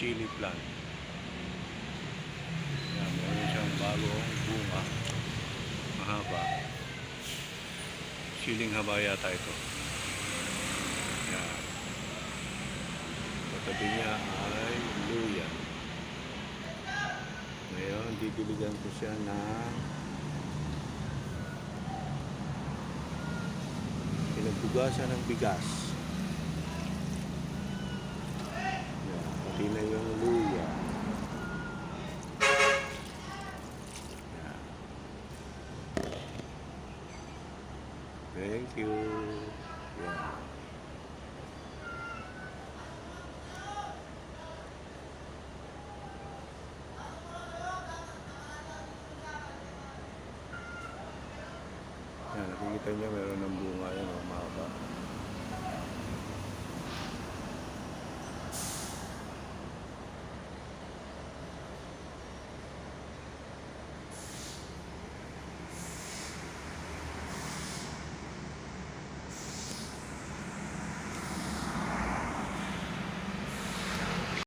chili plant. Yan, meron siyang bagong bunga. Mahaba. Siling haba yata ito. Yan. Katabi niya ay luya. Ngayon, didiligan ko siya ng pinagbugasan ng bigas. Yan, pati na yung luya. Yan. Thank you. Yan. Yan, nakikita niyo meron